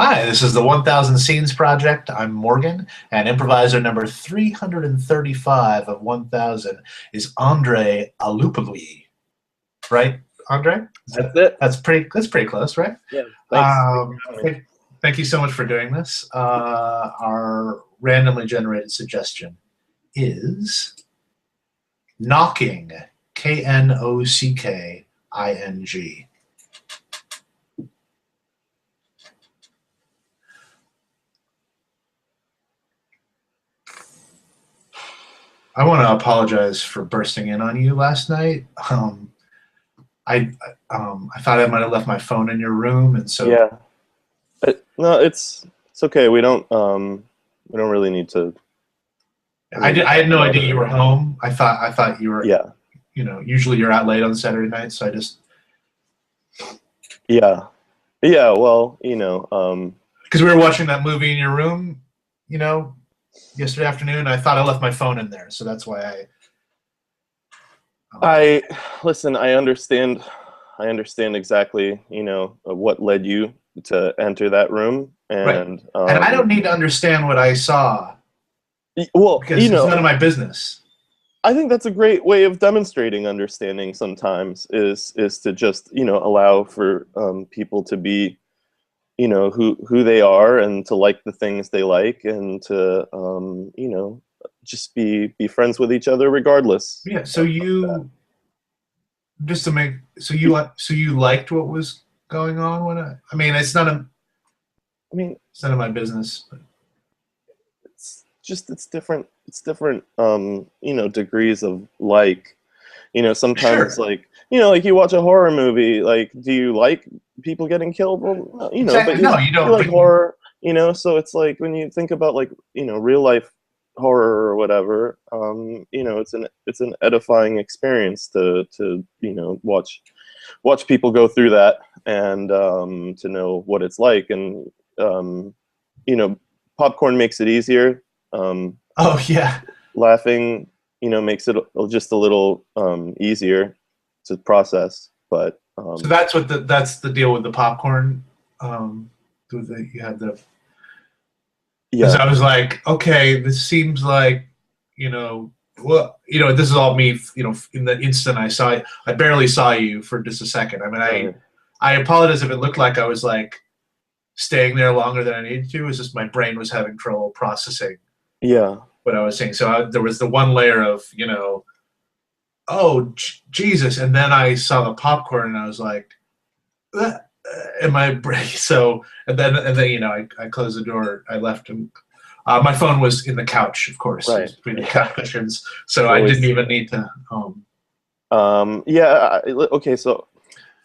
Hi, this is the 1000 Scenes Project. I'm Morgan, and improviser number 335 of 1000 is Andrei Alupului. Right, Andrei? That's it. That's pretty close, right? Yeah. Thanks. Thank you so much for doing this. Our randomly generated suggestion is knocking, Knocking. I want to apologize for bursting in on you last night. I thought I might have left my phone in your room, and so Yeah. No, it's okay. We don't really need to. I had no idea you were home. I thought you were. Yeah. You know, usually you're out late on Saturday night, so I just. Yeah. Yeah. Well, because we were watching that movie in your room, yesterday afternoon. I thought I left my phone in there, so that's why I listen. I understand exactly, what led you to enter that room, and right. And I don't need to understand what I saw. Well, because it's none of my business. I think that's a great way of demonstrating understanding. Sometimes is to just allow for people to be who they are, and to like the things they like, and to just be friends with each other regardless. Yeah. So you liked what was going on when I mean it's none of my business. But. It's different degrees of sometimes sure. like you watch a horror movie, like, do you like people getting killed? Well, exactly. but no, you don't you like horror, so it's like when you think about real life horror or whatever, it's an edifying experience to watch people go through that, and to know what it's like, and popcorn makes it easier. Oh yeah, laughing makes it just a little easier to process, but so that's the deal with the popcorn. You had the yeah. I was like, okay, this seems like this is all me. In the instant I barely saw you for just a second. I mean, I apologize if it looked like I was like staying there longer than I needed to. It's just my brain was having trouble processing. Yeah. What I was saying. So there was the one layer of, oh, Jesus. And then I saw the popcorn and I was like, in my brain. So, and then I closed the door. I left him. My phone was in the couch, of course, right. between the couch cushions. So I didn't even need to. Yeah. Okay. So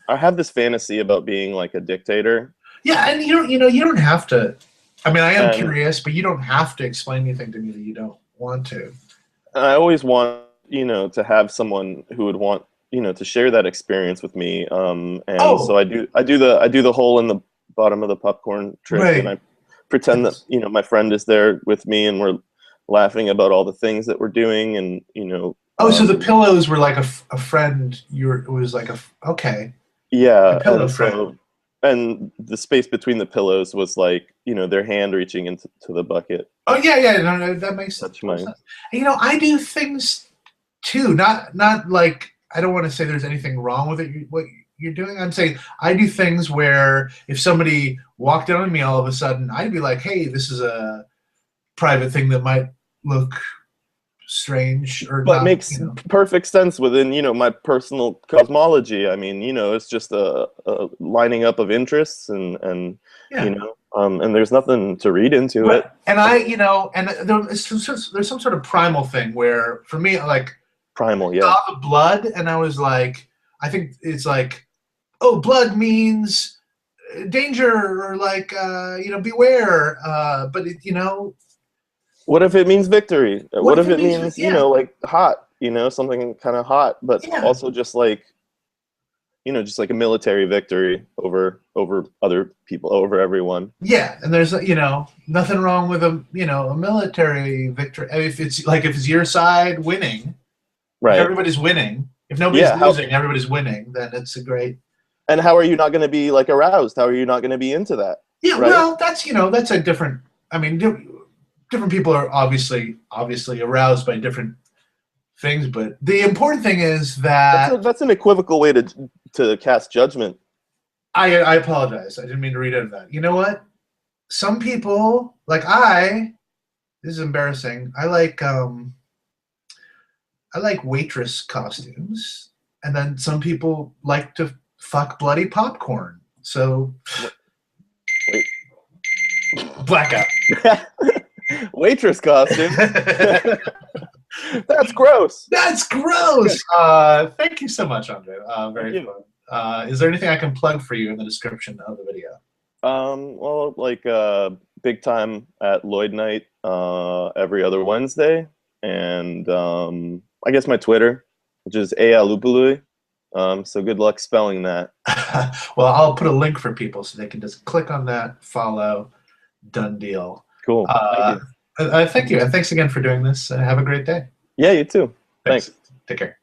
I have this fantasy about being like a dictator. Yeah. And you don't have to. I mean, I am curious, but you don't have to explain anything to me that you don't want to. I always want, to have someone who would want, to share that experience with me. So I do the hole in the bottom of the popcorn trick, right. And I pretend that, my friend is there with me, and we're laughing about all the things that we're doing, and, Oh, so the pillows were like a friend. It was like okay. Yeah. A pillow friend. So, and the space between the pillows was like, their hand reaching into the bucket. Oh yeah, no, that makes sense. I do things too. Not like, I don't want to say there's anything wrong with it. What you're doing, I'm saying I do things where if somebody walked in on me all of a sudden, I'd be like, hey, this is a private thing that might look strange, or but not, makes perfect sense within my personal cosmology. I mean, it's just a lining up of interests, and yeah. And there's nothing to read into it. And and there's some sort of primal thing where, for me, like primal, yeah, saw the blood, and I was like, I think it's like, oh, blood means danger, or like beware, but what if it means victory? What if it means like hot, something kind of hot, but also just like just like a military victory over other people, over everyone. Yeah, and there's nothing wrong with a military victory. I mean, if it's your side winning, right? If everybody's winning. If nobody's losing, everybody's winning. Then it's a great. And how are you not going to be like aroused? How are you not going to be into that? Yeah, right? well, that's that's a different. I mean, different people are obviously aroused by different things, but the important thing is that That's an equivocal way to cast judgment. I apologize. I didn't mean to read into that. You know what? Some people like this is embarrassing. I like waitress costumes, and then some people like to fuck bloody popcorn. So Wait. blackout. Waitress costume. That's gross. That's gross. Thank you so much, Andrei. Very fun. Is there anything I can plug for you in the description of the video? Well, like big time at Lloyd Night every other Wednesday, and I guess my Twitter, which is Alupului. So good luck spelling that. Well, I'll put a link for people so they can just click on that, follow, done deal. Cool. Thank you, and thanks again for doing this. Have a great day. Yeah, you too. Thanks. Take care.